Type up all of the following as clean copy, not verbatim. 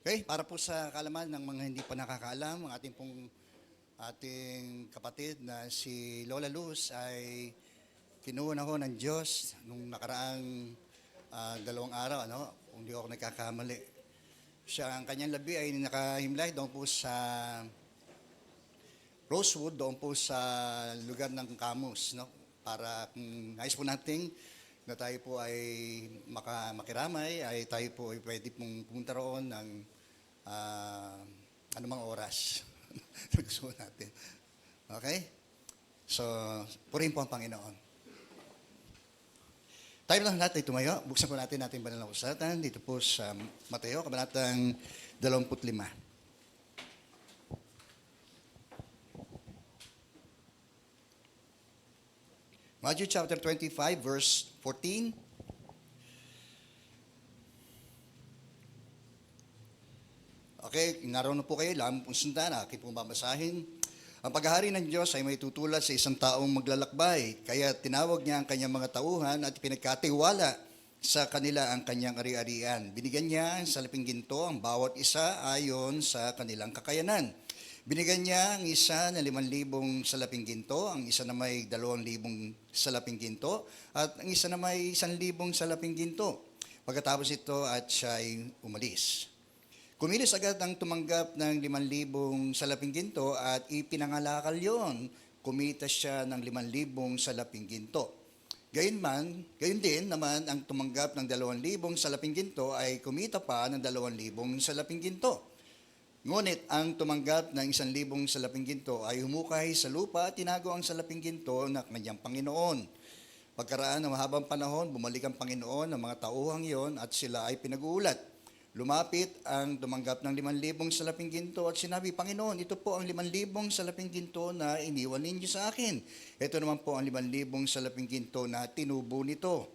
Okay, para po sa kaalaman ng mga hindi pa nakakaalam, ang ating kapatid na si Lola Luz ay kinuha na ho ng Diyos nung nakaraang 2 araw, kung di ako nagkakamali. Ang kanyang labi ay nakahimlay doon po sa Rosewood, doon po sa lugar ng Camus, para kung nais po nating na tayo po ay makiramay, ay tayo po ay pwede pong pumunta roon ng anumang oras na gusto natin. Okay? So, purihin po ang Panginoon. Tayo lang natin tumayo. Buksan po natin banal na kasulatan dito po sa Mateo, kabanatang 25. Matthew chapter 25, verse 14. Okay, naroon na po kayo, lamang pong sundan, aking pong babasahin. Ang paghahari ng Diyos ay may tutulad sa isang taong maglalakbay, kaya tinawag niya ang kanyang mga tauhan at pinagkatiwala sa kanila ang kanyang ari-arian. Binigyan niya ang salaping ginto ang bawat isa ayon sa kanilang kakayanan. Binigyan niya ang isa na 5,000 salaping ginto, ang isa na may 2,000 salaping ginto, at ang isa na may 1,000 salaping ginto. Pagkatapos ito at siya ay umalis. Kumilos agad ang tumanggap ng 5,000 salaping ginto at ipinangalakal yon. Kumita siya ng 5,000 salaping ginto. Gayon din naman ang tumanggap ng 2,000 salaping ginto ay kumita pa ng 2,000 salaping ginto. Ngunit ang tumanggap ng 1,000 salaping ginto ay humukay sa lupa at tinago ang salaping ginto na kanyang Panginoon. Pagkaraan ng mahabang panahon, bumalik ang Panginoon ng mga tauhang iyon at sila ay pinag-uulat. Lumapit ang tumanggap ng 5,000 salaping ginto at sinabi, Panginoon, ito po ang 5,000 salaping ginto na iniwan ninyo sa akin. Ito naman po ang 5,000 salaping ginto na tinubo nito.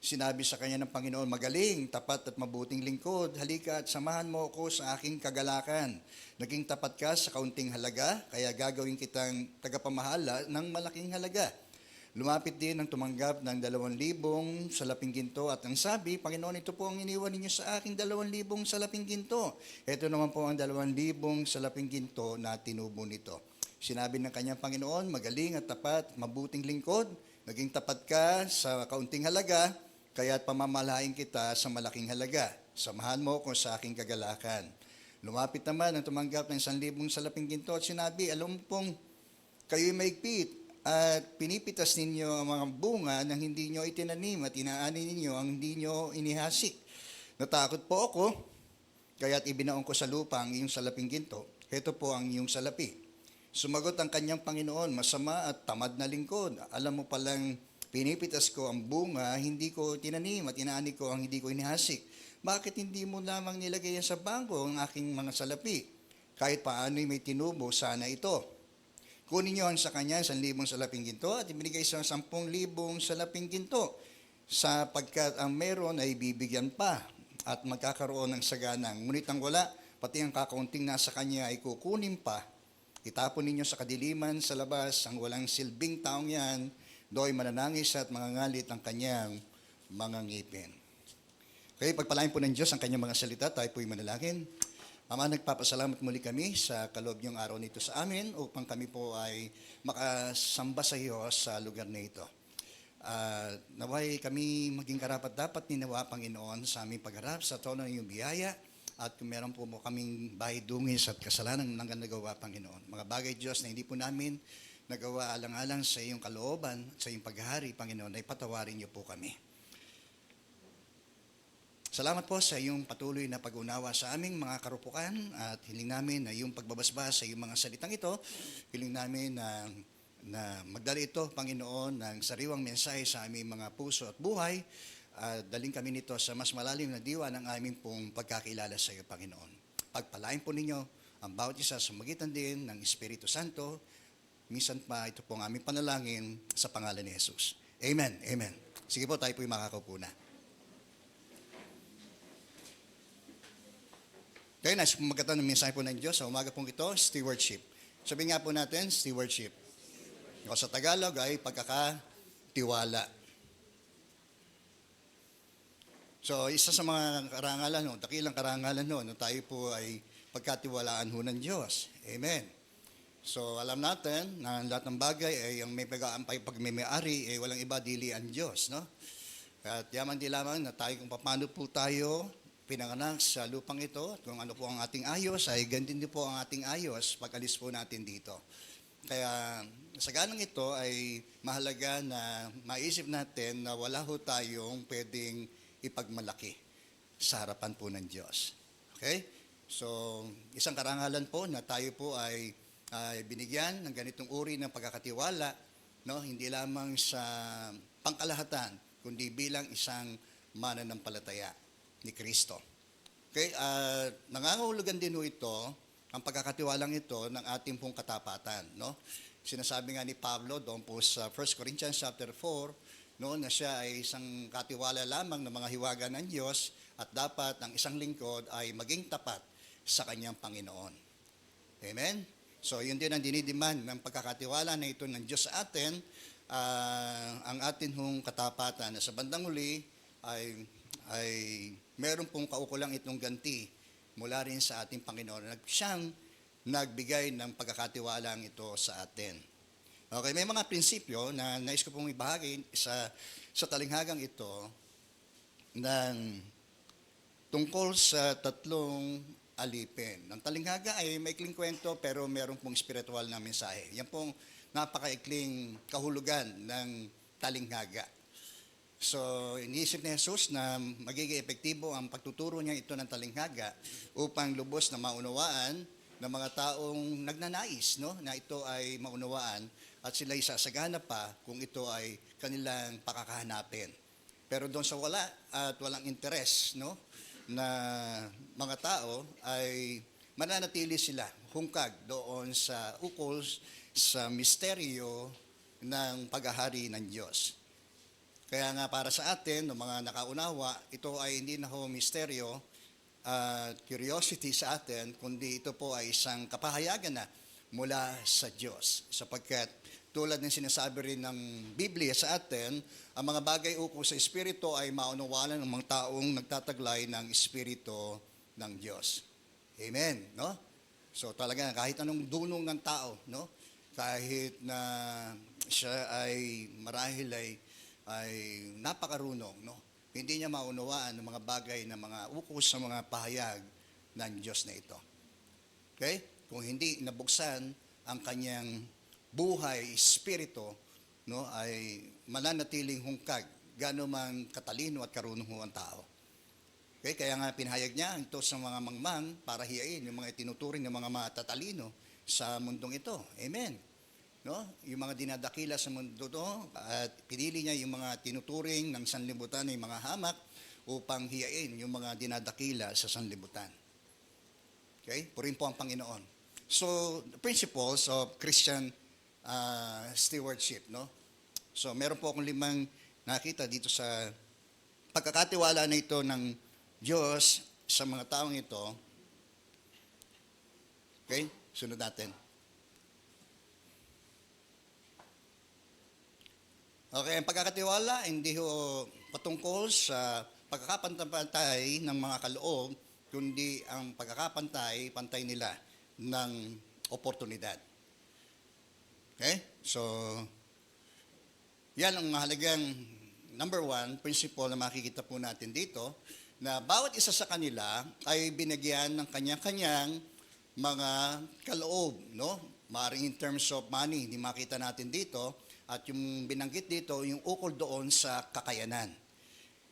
Sinabi sa kanya ng Panginoon, magaling, tapat at mabuting lingkod, halika at samahan mo ako sa aking kagalakan. Naging tapat ka sa kaunting halaga, kaya gagawin kitang tagapamahala ng malaking halaga. Lumapit din ang tumanggap ng 2,000 salaping ginto at ang sabi, Panginoon, ito po ang iniwan ninyo sa aking 2,000 salaping ginto. Ito naman po ang 2,000 salaping ginto na tinubo nito. Sinabi ng kanyang Panginoon, magaling at tapat, mabuting lingkod, naging tapat ka sa kaunting halaga, kaya't pamamalain kita sa malaking halaga. Samahan mo ko sa aking kagalakan. Lumapit naman ang tumanggap ng 1,000 salaping ginto at sinabi, alam pong kayo'y maigpit at pinipitas ninyo ang mga bunga ng hindi nyo itinanim at inaani ninyo ang hindi nyo inihasik. Natakot po ako, kaya't ibinaon ko sa lupa ang iyong salaping ginto. Heto po ang iyong salapi. Sumagot ang kanyang Panginoon, masama at tamad na lingkod. Alam mo palang pinipitas ko ang bunga, hindi ko tinanim at inaani ko ang hindi ko inihasik. Bakit hindi mo lamang nilagay sa bangko ang aking mga salapi? Kahit paano'y may tinubo, sana ito. Kunin niyo sa kanya 1,000 salaping ginto at ibinigay sa 10,000 salaping ginto. Sapagkat ang meron ay bibigyan pa at magkakaroon ng saganang. Ngunit ang wala, pati ang kakaunting nasa kanya ay kukunin pa. Itapon ninyo sa kadiliman sa labas ang walang silbing taong yan, do'y mananangis at mangangalit ang kanyang mga ngipin. Okay, pagpalain po ng Diyos ang kanyang mga salita, tayo po'y manalangin. Ama, nagpapasalamat muli kami sa kaloob niyong araw nito sa amin upang kami po ay makasamba sa iyo sa lugar na ito. Naway kami maging karapat-dapat ni nawa, Panginoon, sa aming pagharap sa trono ng iyong biyaya at kung meron po mo kaming bahidungis at kasalanan ng nagawa, Panginoon. Mga bagay, Diyos, na hindi po namin nagawa alang-alang sa iyong kalooban, sa iyong paghahari, Panginoon, ay patawarin niyo po kami. Salamat po sa iyong patuloy na pag-unawa sa aming mga karupukan at hiling namin na iyong pagbabasbas sa iyong mga salitang ito. Hiling namin na magdala ito, Panginoon, ng sariwang mensahe sa aming mga puso at buhay. Daling kami nito sa mas malalim na diwa ng aming pong pagkakilala sa iyo, Panginoon. Pagpalain po ninyo ang bawat isa sa magitan din ng Espiritu Santo. Minsan pa ito po ang aming panalangin sa pangalan ni Jesus. Amen. Amen. Sige po, tayo po'y makakaupo na. Kaya nais pong magkataon ng mensahe po ng Diyos sa umaga pong ito, stewardship. Sabi nga po natin, stewardship. O sa Tagalog ay pagkakatiwala. So, isa sa mga karangalan, no, dakilang karangalan no, tayo po ay pagkatiwalaan ho ng Diyos. Amen. So, alam natin na lahat ng bagay ay ang may pagmimay-ari ay walang iba dili ang Diyos, no? At yaman di lamang na tayo kung paano po tayo pinanganak sa lupang ito at kung ano po ang ating ayos ay gandin din po ang ating ayos pag-alis po natin dito. Kaya sa ganang ito ay mahalaga na maisip natin na wala ho tayong pwedeng ipagmalaki sa harapan po ng Diyos. Okay? So, isang karangalan po na tayo po ay binigyan ng ganitong uri ng pagkakatiwala, no? Hindi lamang sa pangkalahatan, kundi bilang isang mananampalataya ni Kristo. Okay? Nangangahulugan din ho ito, ang pagkakatiwalang ito ng ating pong katapatan, no? Sinasabi nga ni Pablo doon po sa 1 Corinthians chapter 4, no, na siya ay isang katiwala lamang ng mga hiwaga ng Diyos at dapat ang isang lingkod ay maging tapat sa kanyang Panginoon. Amen? So, yun din ang dinidiman ng pagkakatiwala na ito ng Diyos sa atin, ang atin hong katapatan na sa bandang huli ay meron pong kaukulang itong ganti mula rin sa ating Panginoon. Siyang nagbigay ng pagkakatiwalang ito sa atin. Okay, may mga prinsipyo na nais ko pong ibahagi sa talinghagang ito ng tungkol sa tatlong alipin. Ang talinghaga ay maikling kwento pero meron pong spiritual na mensahe. Yan pong napakaikling kahulugan ng talinghaga. So, iniisip ni Jesus na magiging epektibo ang pagtuturo niya ito ng talinghaga upang lubos na maunawaan ng mga taong nagnanais, no, na ito ay maunawaan at sila isasagana pa kung ito ay kanilang pakakahanapin. Pero doon sa wala at walang interes, no, na mga tao ay mananatili sila hungkag doon sa ukol sa misteryo ng paghahari ng Diyos. Kaya nga para sa atin, ng mga nakaunawa, ito ay hindi na ho misteryo at curiosity sa atin, kundi ito po ay isang kapahayagan na mula sa Diyos. Sapagkat tulad ng sinasabi rin ng Biblia sa atin, ang mga bagay ukol sa Espiritu ay maunawalan ng mga taong nagtataglay ng Espiritu ng Diyos. Amen, no? So talaga kahit anong dunong ng tao, no? Kahit na siya ay marahil ay napakarunong, no? Hindi niya maunawaan ng mga bagay na mga ukol sa mga pahayag ng Diyos na ito. Okay? Kung hindi nabuksan ang kanyang buhay, espiritu, no, ay mananatiling hungkag, gaano man katalino at karunong ang tao. Okay? Kaya nga pinahayag niya ito sa mga mangmang para hiyain yung mga itinuturing ng mga matatalino sa mundong ito. Amen. No? Yung mga dinadakila sa mundo to, at pinili niya yung mga tinuturing ng sanlibutan ng mga hamak upang hiyain yung mga dinadakila sa sanlibutan. Okay? Purin po ang Panginoon. So, the principles of Christian stewardship, no? So, meron po akong 5 nakita dito sa pagkakatiwala na ito ng Diyos sa mga taong ito. Okay? Sunod natin. Okay, ang pagkakatiwala hindi ho patungkol sa pagkakapantay ng mga kaloob, kundi ang pagkakapantay nila ng oportunidad. Okay? So, yan ang mahalagang number 1, principle na makikita po natin dito, na bawat isa sa kanila ay binigyan ng kanya-kanyang mga kaloob, no? Maaaring in terms of money, hindi makita natin dito. At yung binanggit dito, yung ukol doon sa kakayanan.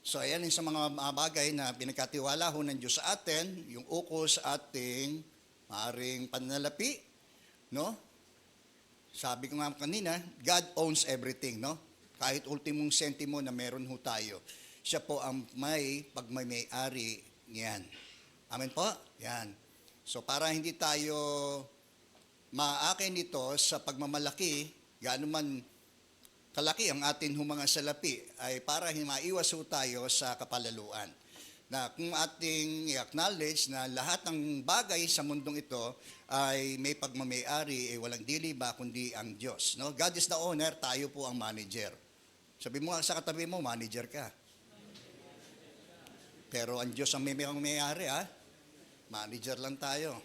So, ayan yung sa mga bagay na pinagkatiwala ho ng Diyos sa atin, yung ukol sa ating maaaring pananalapi, no? Sabi ko nga kanina, God owns everything, no? Kahit ultimong sentimo na meron ho tayo, siya po ang may pagmamay-ari niyan. Amen po? Yan. So, para hindi tayo maakin nito sa pagmamalaki, gaano man kalaki ang atin mga salapi ay para maiwas ho tayo sa kapalaluan. Na kung ating i-acknowledge na lahat ng bagay sa mundong ito ay may pagmamayari, walang dili ba kundi ang Diyos. No? God is the owner, tayo po ang manager. Sabi mo sa katabi mo, manager ka. Pero ang Diyos ang may-ari, ha? Manager lang tayo.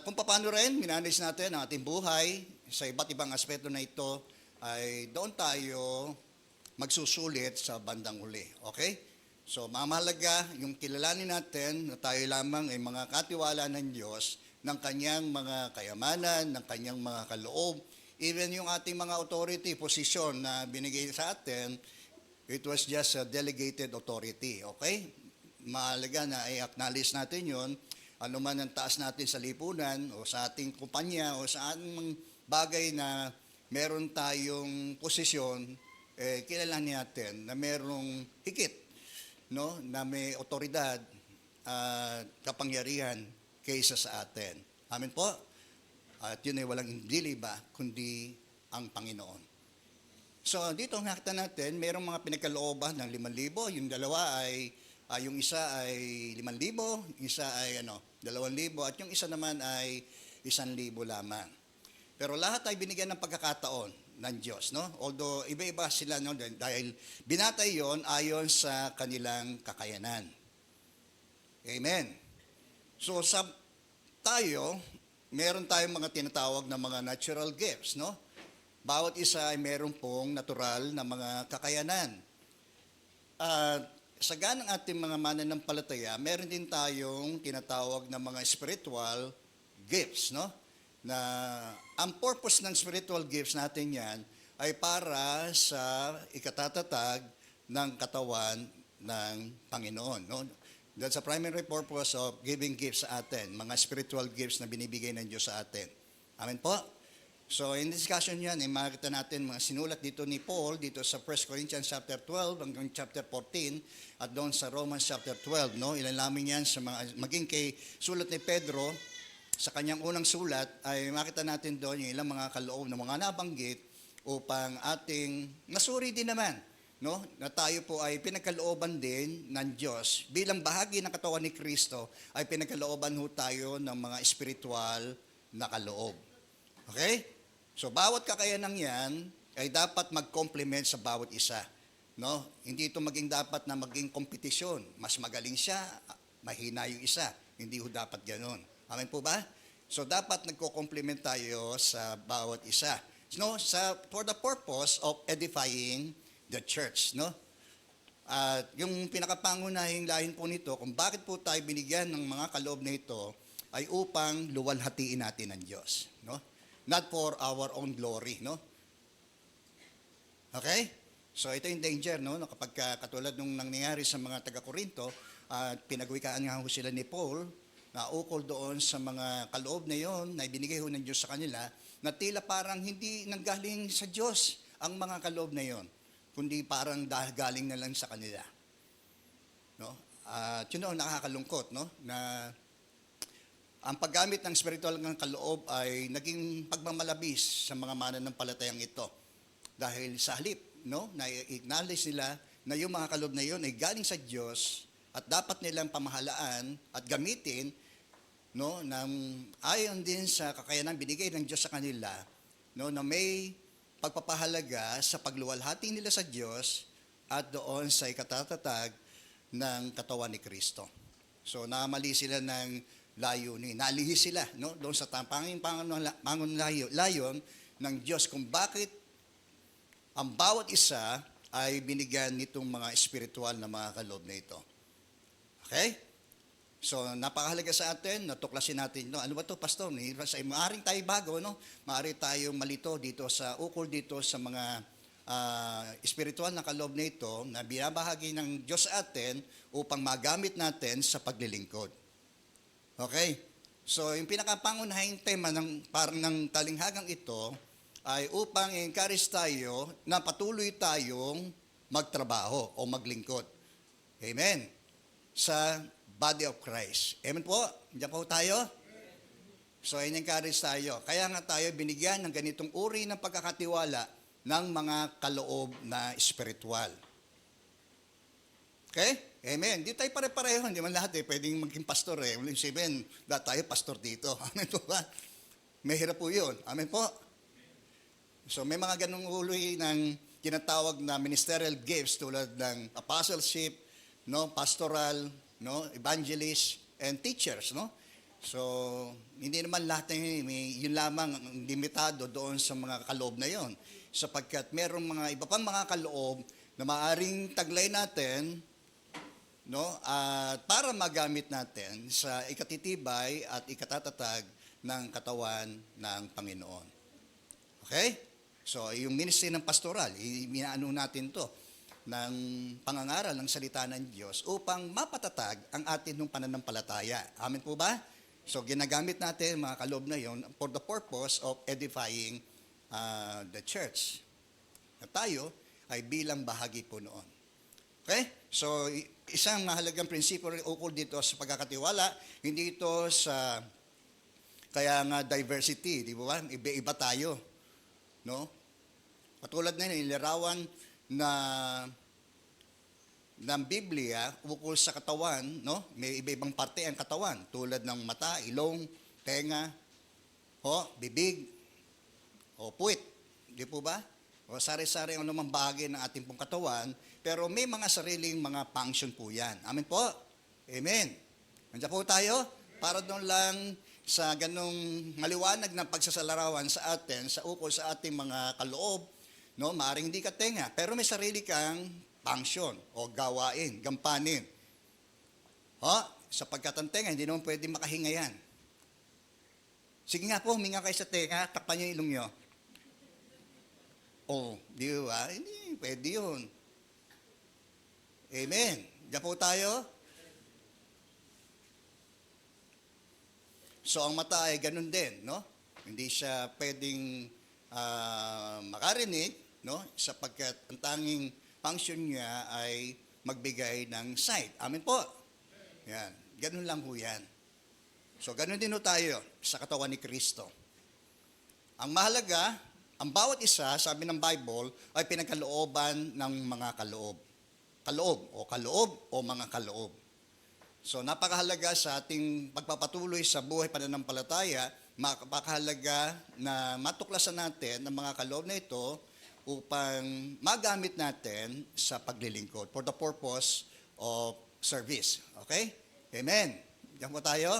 Kung paano rin, minanage natin ang ating buhay sa iba't ibang aspeto na ito, ay doon tayo magsusulit sa bandang huli. Okay? So, mahalaga yung kilalanin natin na tayo lamang ay mga katiwala ng Diyos ng kanyang mga kayamanan, ng kanyang mga kaloob, even yung ating mga authority, posisyon na binigay sa atin, it was just a delegated authority. Okay? Mahalaga na i-acknowledge natin yon. Ano man ang taas natin sa lipunan o sa ating kumpanya o sa anong bagay na meron tayong posisyon, kilalanin natin na merong higit, no, na may otoridad at kapangyarihan kaysa sa atin. Amen po? At yun ay walang hindi ba, kundi ang Panginoon. So dito nakita natin, merong mga pinagkalooban ng 5,000. Yung dalawa ay, yung isa ay 5,000, isa ay 2,000, at yung isa naman ay 1,000 lamang. Pero lahat ay binigyan ng pagkakataon ng Diyos, no? Although iba-iba sila, no, dahil binatay yon ayon sa kanilang kakayanan. Amen. So tayo, meron tayong mga tinatawag na mga natural gifts, no? Bawat isa ay meron pong natural na mga kakayanan. Sa ganang ating mga mananampalataya, meron din tayong tinatawag na mga spiritual gifts, no? Na ang purpose ng spiritual gifts natin yan ay para sa ikatatatag ng katawan ng Panginoon, no? That's a primary purpose of giving gifts sa atin, mga spiritual gifts na binibigay ng Diyos sa atin. Amen po? So in discussion yan, makikita natin mga sinulat dito ni Paul, dito sa 1 Corinthians chapter 12 hanggang chapter 14, at doon sa Romans chapter 12, no? Ilan lamang yan sa mga, maging kay sulat ni Pedro, sa kanyang unang sulat, ay makita natin doon yung ilang mga kaloob na mga nabanggit upang ating nasuri din naman, no? Na tayo po ay pinagkalooban din ng Diyos. Bilang bahagi ng katawan ni Kristo, ay pinagkalooban ho tayo ng mga espiritual na kaloob. Okay? So, bawat kakayanang yan ay dapat mag-complement sa bawat isa. No? Hindi ito maging dapat na maging kompetisyon. Mas magaling siya, mahina yung isa. Hindi ho dapat ganoon. Amen po ba? So, dapat nagko-complement tayo sa bawat isa. No? For the purpose of edifying the church. No? At yung pinakapangunahing lahin po nito, kung bakit po tayo binigyan ng mga kaloob na ito, ay upang luwalhatiin natin ang Diyos. No? Not for our own glory, no? Okay? So ito yung danger, no? Kapag katulad nung nangyayari sa mga taga-Korinto, at pinagwikaan nga ho sila ni Paul, na ukol doon sa mga kaloob na yon na ibinigay ho ng Diyos sa kanila, na tila parang hindi nanggaling sa Diyos ang mga kaloob na yon, kundi parang galing na lang sa kanila. No? At yun know, nakakalungkot, no? Na ang paggamit ng spiritual ng kaloob ay naging pagmamalabis sa mga mananampalatayang ito. Dahil sa halip, no, na i-acknowledge nila na yung mga kaloob na yun ay galing sa Diyos at dapat nilang pamahalaan at gamitin, no, ayon din sa kakayanan binigay ng Diyos sa kanila, no, na may pagpapahalaga sa pagluwalhati nila sa Diyos at doon sa ikatatatag ng katawan ni Kristo. So namali sila ng layunin. Nalihis sila, no? Doon sa tampanging layon ng Diyos kung bakit ang bawat isa ay binigyan nitong mga espiritual na mga kaloob na ito. Okay? So, napakahalaga sa atin, natuklasin natin, no? Ano ba to, Pastor? Maaring tayo bago, no? Maaari tayo malito dito ukol dito sa mga espiritual na kaloob na ito na binabahagi ng Diyos sa atin upang magamit natin sa paglilingkod. Okay? So, yung pinakapangunahing tema parang ng talinghagang ito ay upang i-encourage tayo na patuloy tayong magtrabaho o maglingkod. Amen? Sa body of Christ. Amen po? Diyan po tayo? So, in-encourage tayo. Kaya nga tayo binigyan ng ganitong uri ng pagkakatiwala ng mga kaloob na espiritual. Okay? Amen. Di tayo pare-pareho. Hindi man lahat pwedeng maging pastor eh. Walang sabihin, tayo pastor dito. Amen po ba? May hirap po yun. Amen po? So may mga ganung uli ng tinatawag na ministerial gifts tulad ng apostleship, no, pastoral, no, evangelist, and teachers, no? So, hindi naman lahat na yun lamang ang limitado doon sa mga kaloob na yon. Sapagkat merong mga iba pang mga kaloob na maaring taglay natin, no, at para magamit natin sa ikatitibay at ikatatatag ng katawan ng Panginoon. Okay? So, yung ministry ng pastoral, inaano natin to ng pangangaral ng salita ng Diyos upang mapatatag ang atin ng pananampalataya. Amen po ba? So, ginagamit natin mga kaloob na yon for the purpose of edifying the church. Na tayo ay bilang bahagi po noon. Okay? So, isang mahalagang prinsipyo rin ukol dito sa pagkakatiwala, hindi ito sa, kaya nga diversity, di ba? Iba-iba tayo. No? Katulad na nilarawan na ng Biblia ukol sa katawan, no? May iba-ibang parte ang katawan, tulad ng mata, ilong, tenga, bibig, puwit. Di po ba? O sari-sari ang namang bahagi ng ating pong katawan, pero may mga sariling mga function po yan. Amen po? Amen. Nandiyan po tayo para doon lang sa ganong maliwanag na pagsasalarawan sa atin, sa ukol sa ating mga kaloob, no? Maaring hindi ka tenga, pero may sarili kang function o gawain, gampanin. Sapagkat ang tenga, hindi naman pwede makahinga yan. Sige nga po, huminga kayo sa tenga, takpan niyo yung ilong niyo. Di ba? Hindi, pwede yun. Amen. Diyan po tayo. So, ang mata ay ganun din, no? Hindi siya pwedeng makarinig, no? Sapagkat ang tanging function niya ay magbigay ng sight. Amen po. Yan. Ganun lang po yan. So, ganun din po tayo sa katawan ni Kristo. Ang mahalaga, ang bawat isa, sabi ng Bible, ay pinagkalooban ng mga kaloob. Kaloob o mga kaloob. So, napakahalaga sa ating pagpapatuloy sa buhay pananampalataya, napakahalaga na matuklasan natin ang mga kaloob na ito upang magamit natin sa paglilingkod for the purpose of service. Okay? Amen. Diyan po tayo?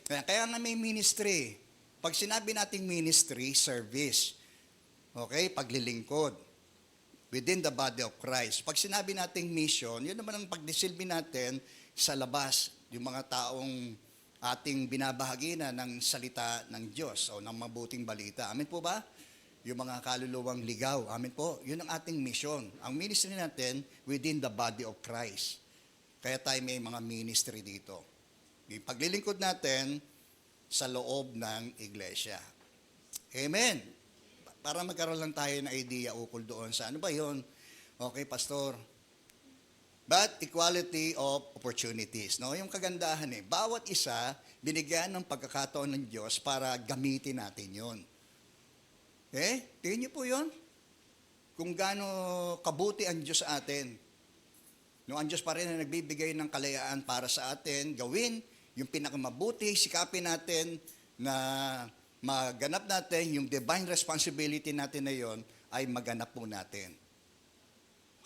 Kaya nga may ministry. Pag sinabi nating ministry, service. Okay? Paglilingkod. Within the body of Christ. Pag sinabi nating mission, yun naman ang pagdisilbi natin sa labas. Yung mga taong ating binabahagi na ng salita ng Diyos o ng mabuting balita. Amen po ba? Yung mga kaluluwang ligaw. Amen po. Yun ang ating mission. Ang ministry natin within the body of Christ. Kaya tayo may mga ministry dito. Yung paglilingkod natin sa loob ng iglesia. Amen. Para magkaroon lang tayo ng idea ukol doon sa ano ba yun? Okay, Pastor. But equality of opportunities. No? Yung kagandahan bawat isa binigyan ng pagkakataon ng Diyos para gamitin natin yon. Tingnan niyo po yun. Kung gaano kabuti ang Diyos sa atin. No, ang Diyos pa rin na nagbibigay ng kalayaan para sa atin, gawin yung pinakamabuti, sikapin natin na maganap natin, yung divine responsibility natin na yon ay maganap po natin.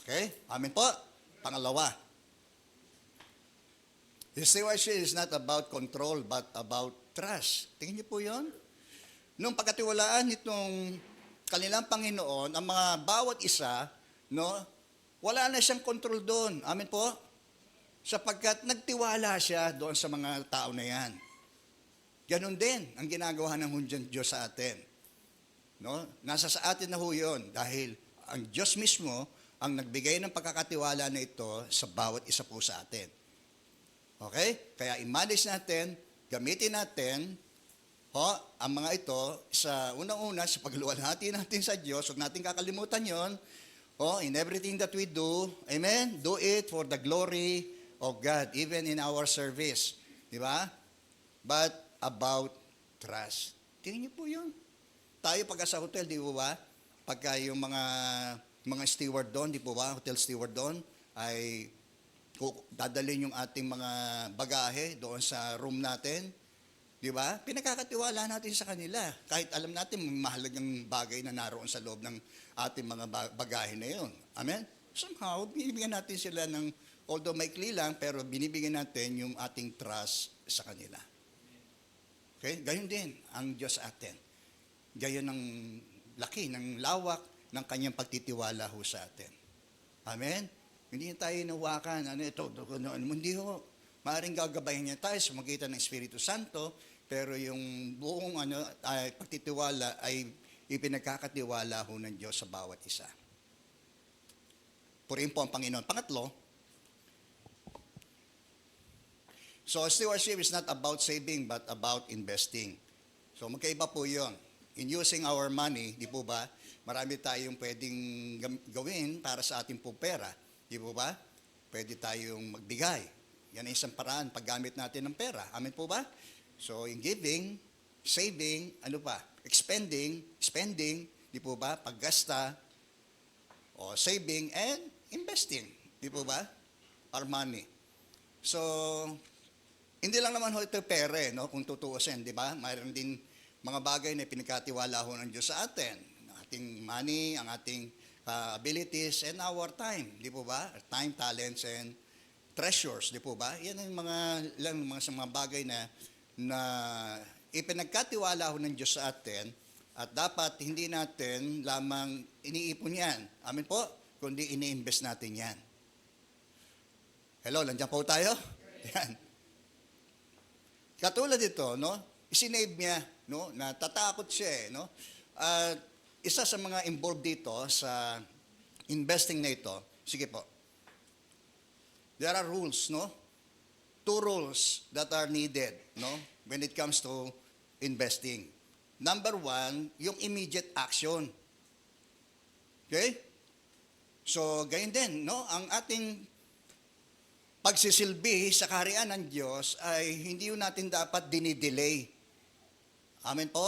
Okay? Amen po. Pangalawa. His stewardship is not about control but about trust. Tingnan niyo po yun. Nung pagkatiwalaan nitong kanilang Panginoon, ang mga bawat isa, no, wala na siyang control doon. Amen po? Sapagkat nagtiwala siya doon sa mga tao na yan. Ganon din ang ginagawa ng Diyos sa atin. No? Nasa sa atin na ho yun dahil ang Diyos mismo ang nagbigay ng pagkakatiwala na ito sa bawat isa po sa atin. Okay? Kaya i-manage natin, gamitin natin, ang mga ito, sa unang-una, sa pagluwalhati natin sa Diyos, huwag natin kakalimutan yon. In everything that we do, amen, do it for the glory of God, even in our service. Di ba? But about trust. Tingnan niyo po yun. Tayo pagka sa hotel, di po ba? Pagka yung mga steward doon, di po ba? Hotel steward doon, ay dadalhin yung ating mga bagahe doon sa room natin. Di ba? Pinagkakatiwala natin sa kanila. Kahit alam natin may mahalagang bagay na naroon sa loob ng ating mga bagahe na yun. Amen? Somehow, binibigyan natin sila ng, although maikli lang, pero binibigyan natin yung ating trust sa kanila. Okay? Gayon din ang Diyos sa atin. Gayon ng laki, ng lawak, ng kanyang pagtitiwala ho sa atin. Amen? Hindi tayo nawakan, hindi ho. Maaaring gagabayan niya tayo sa magitan ng Espiritu Santo, pero yung buong pagtitiwala ay ipinagkakatiwala ho ng Diyos sa bawat isa. Purihin po ang Panginoon. Pangatlo, so stewardship is not about saving but about investing. So magkaiba po yun. In using our money, di po ba, marami tayong pwedeng gawin para sa ating po pera. Di po ba? Pwede tayong magbigay. Yan ay isang paraan paggamit natin ng pera. Amen po ba? So in giving, saving, expending, spending, di po ba? Paggasta, o saving and investing. Di po ba? Our money. So, hindi lang naman ho ito pere, no? Kung tutuusin, di ba? Mayroon din mga bagay na pinagkatiwala ho ng Diyos sa atin. Ang ating money, ang ating abilities, and our time. Di po ba? Time, talents, and treasures. Di po ba? Yan ang mga bagay na ipinagkatiwala ho ng Diyos sa atin at dapat hindi natin lamang iniipon yan. Amin po? Kundi ini-invest natin yan. Hello, nandiyan po tayo? Yan. Katulad ito, no? Isinave niya, no? Natatakot siya, no? Isa sa mga involved dito sa investing na ito, sige po. There are rules, no? 2 rules that are needed, no? When it comes to investing. Number 1, yung immediate action. Okay? So, gayon din, no? Ang ating pagsisilbi sa kaharian ng Diyos ay hindi natin dapat dinidelay. Amen po?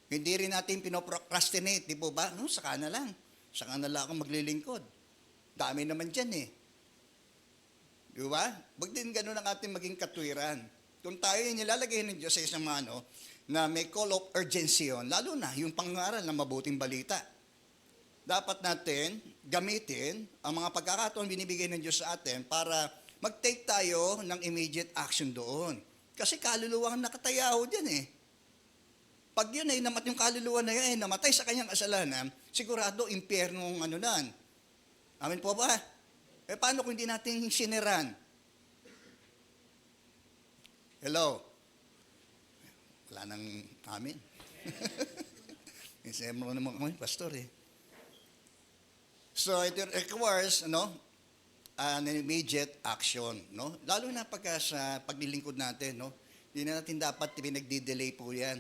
Hindi rin natin pinoprocrastinate, di po ba? No, saka na lang. Saka na lang ako maglilingkod. Dami naman dyan eh. Di ba? Wag din ganun ang ating maging katwiran. Kung tayo nilalagay ng Diyos sa isang na may call of urgency yun, lalo na yung pangaral ng mabuting balita. Dapat natin gamitin ang mga pagkakataon binibigay ng Diyos sa atin para mag-take tayo ng immediate action doon. Kasi kaluluwang nakataya ho dyan eh. Pag yun ay yung kaluluwa na yun ay namatay sa kanyang kasalanan, sigurado impyernong nan. Amin po ba? Paano kung hindi natin siniran? Hello? Wala nang amin. Isip mo naman kami, pastor eh. So it requires, an immediate action, no? Lalo na pagka sa paglilingkod natin, no? Hindi na natin dapat pinagdi-delay po 'yan.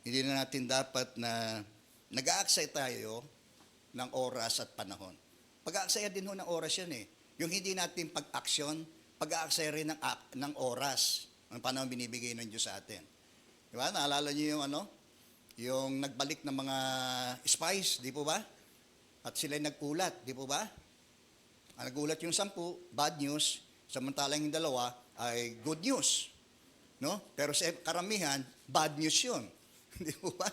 Hindi na natin dapat na nag-aaksaya tayo ng oras at panahon. Pag-aaksaya din ho ng oras 'yan eh. Yung hindi natin pag-action, pag-aaksaya rin ng oras, ang panahon binibigay ng Diyos sa atin. Di ba? Naalala niyo yung yung nagbalik ng mga spies, di po ba? At sila'y nagkulat, di po ba? Nagulat yung 10, bad news, samantalang yung 2 ay good news. No? Pero sa karamihan, bad news yun. Di po ba?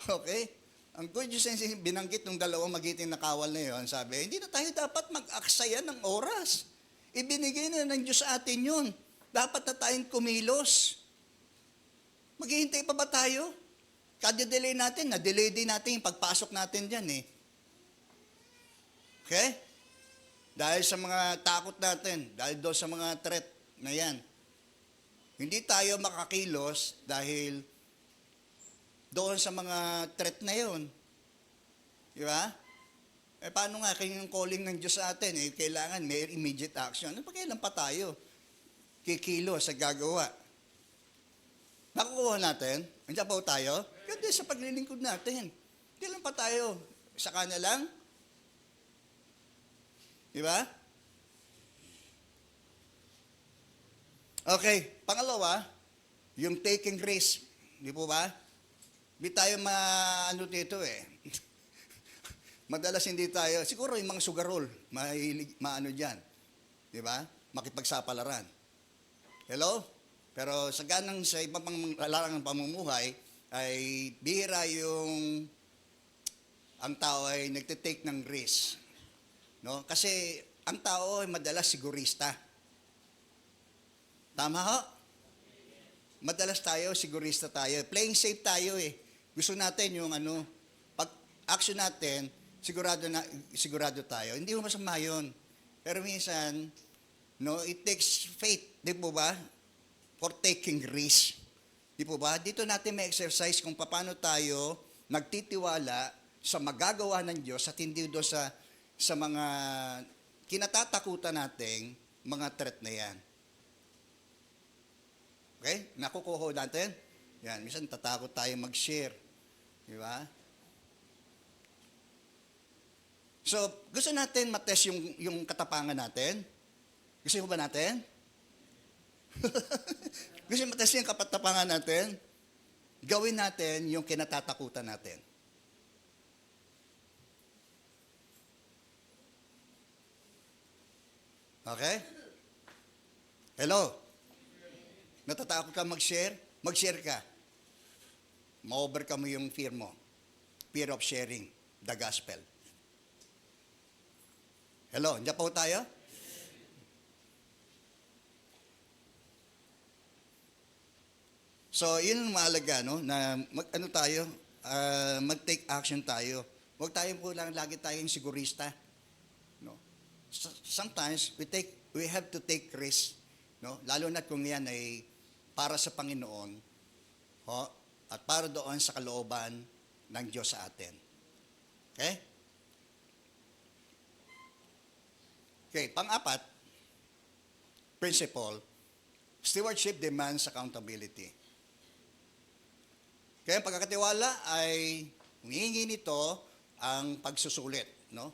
Okay? Ang good news ay binanggit ng 2 magiting na kawal na yun, sabi, hindi na tayo dapat mag-aksaya ng oras. Ibinigay na ng Diyos sa atin yun. Dapat na tayong kumilos. Maghihintay pa ba tayo? Kada-delay natin, na-delay din natin yung pagpasok natin dyan eh. Okay? Dahil sa mga takot natin, dahil doon sa mga threat na yan. Hindi tayo makakilos dahil doon sa mga threat na yun. Di ba? Paano nga kayong calling ng Diyos sa atin? Kailangan may immediate action. Kailan pa tayo kikilos sa gagawa? Nakukuha natin? Andiyan po tayo? Ganda sa paglilingkod natin. Kailan pa tayo? Saka na lang? Di ba? Okay, pangalawa, yung taking risk. Di po ba? Di tayo dito eh. Madalas hindi tayo, siguro yung mga sugarol, maano dyan. Di ba? Makipagsapalaran. Hello? Pero sa ganang sa ibang pang larangang pamumuhay, ay bihira yung ang tao ay nagtitake ng risk. No? Kasi ang tao ay madalas sigurista. Tama ho? Madalas tayo, sigurista tayo. Playing safe tayo eh. Gusto natin yung pag action natin, sigurado tayo. Hindi mo masama yun. Pero minsan, no, it takes faith, di po ba? For taking risk. Di po ba? Dito natin may exercise kung paano tayo nagtitiwala sa magagawa ng Diyos at hindi doon sa mga kinatatakutan nating mga threat na yan. Okay? Nakukuha natin? Yan, minsan tatakot tayo mag-share. Di ba? So, gusto natin matest yung katapangan natin? Gusto mo ba natin? Gusto mo matest yung katapangan natin? Gawin natin yung kinatatakutan natin. Okay? Hello? Natatakot ka mag-share? Mag-share ka. Ma-overcome mo yung fear mo. Fear of sharing the gospel. Hello? Diyan po tayo? So, yun ang mahalaga, no? Na mag-take action tayo. Huwag tayo po lang lagi tayong sigurista. No? Sometimes, we have to take risk. No? Lalo na kung yan ay para sa Panginoon, at para doon sa kalooban ng Diyos sa atin. Okay? Okay, pang-apat, principle, stewardship demands accountability. Kaya ang pagkakatiwala ay humihingi nito ang pagsusulit. No?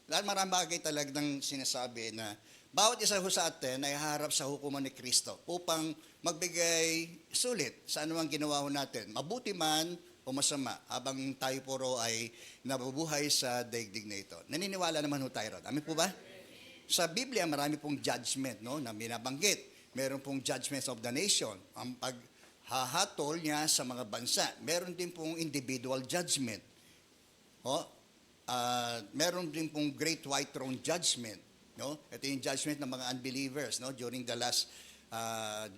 Maraming bagay talagang sinasabi na bawat isa ho sa atin ay harap sa hukuman ni Kristo upang magbigay sulit sa anumang ginawa ho natin, mabuti man o masama, habang tayo puro ay nabubuhay sa daigdig na ito. Naniniwala naman ho tayo ron. Amin po ba? Sa Biblia, marami pong judgment, no, na binabanggit. Meron pong judgments of the nation, ang paghahatol niya sa mga bansa. Meron din pong individual judgment. Meron din pong great white throne judgment. No? Ito yung judgment ng mga unbelievers, no, during the last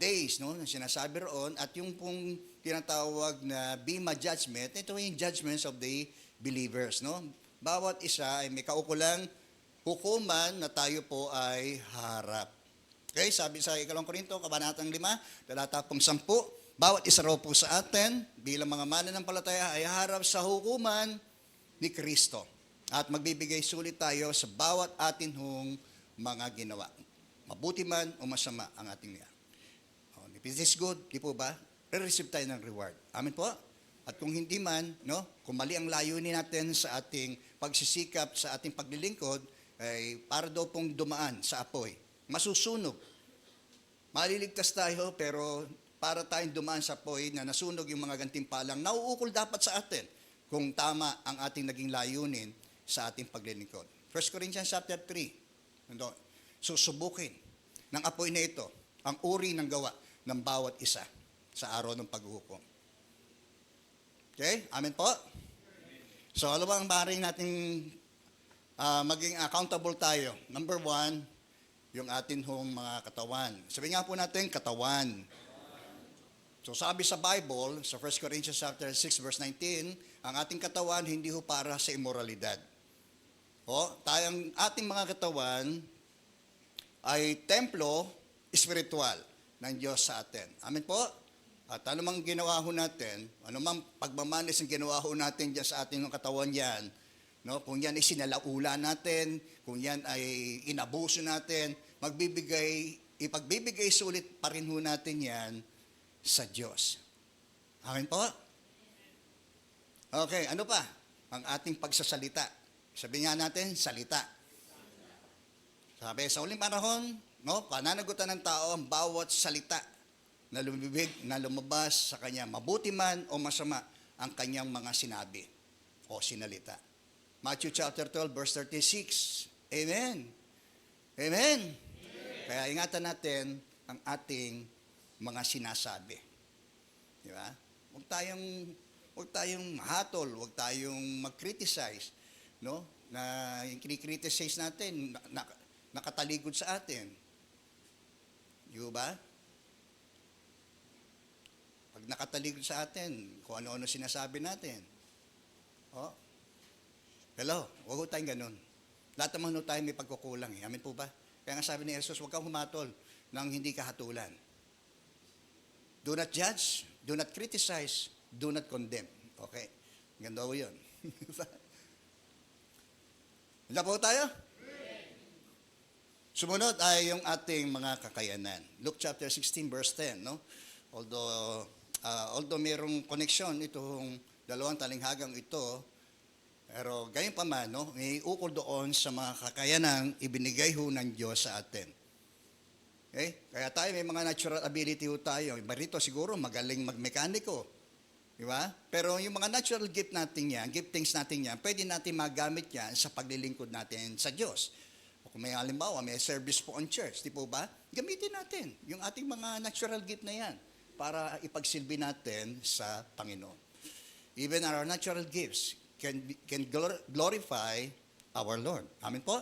days, no, na sinasabi roon, at yung pong tinatawag na Bema judgment, ito yung judgments of the believers, no. Bawat isa ay may kaukulang hukuman na tayo po ay harap. Okay, sabi sa 2 Korinto, kabanatang 5, talata 10, bawat isa raw po sa atin bilang mga mananampalataya ay harap sa hukuman ni Kristo. At magbibigay sulit tayo sa bawat atin hong mga ginawa. Mabuti man o masama ang ating niya. If it is good, di po ba? Re-receive tayo ng reward. Amen po? At kung hindi man, no, kung mali ang layunin natin sa ating pagsisikap, sa ating paglilingkod, ay para daw pong dumaan sa apoy. Masusunog. Maliligtas tayo, pero para tayong dumaan sa apoy na nasunog yung mga gantimpalang, nauukol dapat sa atin kung tama ang ating naging layunin sa ating paglilingkod. 1 Corinthians chapter 3. Susubukin ng apoy na ito ang uri ng gawa ng bawat isa sa araw ng paghuhukom. Okay? Amen po? So, ano ba ang maaaring nating maging accountable tayo? Number 1, yung atin hong mga katawan. Sabi nga po natin, katawan. So, sabi sa Bible, sa 1 Corinthians chapter 6, verse 19, ang ating katawan hindi ho para sa immoralidad. Tayong ating mga katawan ay templo espiritual ng Diyos sa atin. Amen po? At anumang ginawa ho natin, anumang pagmamanis ang ginawa ho natin dyan sa ating katawan yan, no? Kung yan ay sinalaula natin, kung yan ay inabuso natin, ipagbibigay sulit pa rin ho natin yan sa Diyos. Amen po? Okay, ano pa? Ang ating pagsasalita. Sabi nga natin, salita. Sabi, sa uling panahon, no, pananagutan ng tao ang bawat salita na lumibig, na lumabas sa kanya, mabuti man o masama ang kanyang mga sinabi o sinalita. Matthew chapter 12, verse 36. Amen. Amen. Kaya ingatan natin ang ating mga sinasabi. Di ba? Huwag tayong mahatol, huwag tayong mag-criticize, no? Na yung kini-criticize natin, nakatalikod sa atin. Di ba? Pag nakatalikod sa atin, kung ano-ano sinasabi natin. Oh, hello, huwag tayong ganun. Lahat naman tayo may pagkukulang. Amin po ba? Kaya nga sabi ni Jesus, huwag kang humatol nang hindi kahatulan. Do not judge, do not criticize, do not condemn. Okay? Ganda po yun. Wala po tayo? Sumunod ay yung ating mga kakayanan. Luke chapter 16 verse 10, no? Although mayroong koneksyon itong dalawang talinghagang ito, pero gayon pa man, no, may ukol doon sa mga kakayanang ibinigay ho ng Diyos sa atin. Okay? Kaya tayo may mga natural ability ho tayo. Iba rito siguro magaling magmekaniko. Di ba? Pero yung mga natural gift natin yan, giftings natin yan, pwede natin magamit yan sa paglilingkod natin sa Diyos. O kung may halimbawa, may service po on church, di po ba? Gamitin natin yung ating mga natural gift na yan para ipagsilbi natin sa Panginoon. Even our natural gifts can glorify our Lord. Amen po?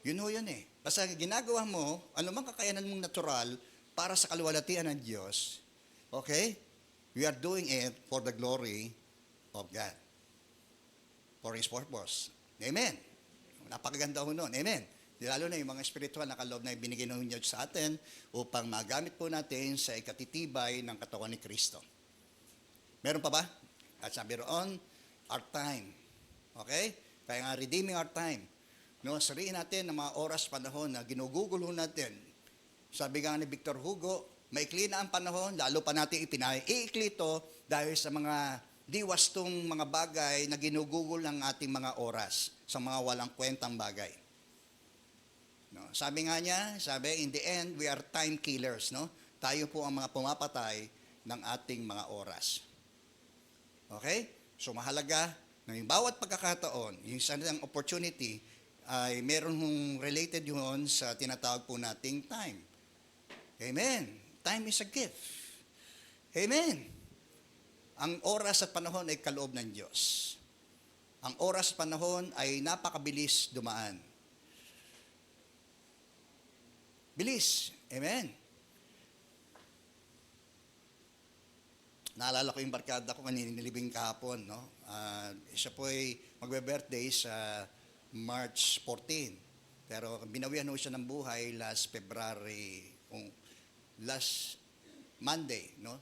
Yun ho yun eh. Basta ginagawa mo, anumang kakayanan mong natural para sa kaluwalhatian ng Diyos, okay? We are doing it for the glory of God. For His purpose. Amen. Napakaganda ho nun. Amen. Lalo na yung mga spiritual na kaloob na ibinigay ng Diyos sa atin upang magamit po natin sa ikatitibay ng katawan ni Kristo. Meron pa ba? At sabi roon, our time. Okay? Kaya nga, redeeming our time. No, sariin natin ang mga oras, panahon na ginugugulo natin. Sabi nga ni Victor Hugo, maikli na ang panahon, lalo pa natin iikli ito dahil sa mga diwastong mga bagay na ginugugol ng ating mga oras sa mga walang kwentang bagay. No, sabi nga niya, in the end, we are time killers. No? Tayo po ang mga pumapatay ng ating mga oras. Okay? So mahalaga na yung bawat pagkakataon, yung isang opportunity, ay meron hong related yun sa tinatawag po nating time. Amen. Time is a gift. Amen. Ang oras at panahon ay kaloob ng Diyos. Ang oras at panahon ay napakabilis dumaan. Bilis. Amen. Naalala ko yung barkada ko kanina nilibing kahapon, no? Siya po ay magbe-birthday sa March 14. Pero binawian ho siya ng buhay last Monday, no?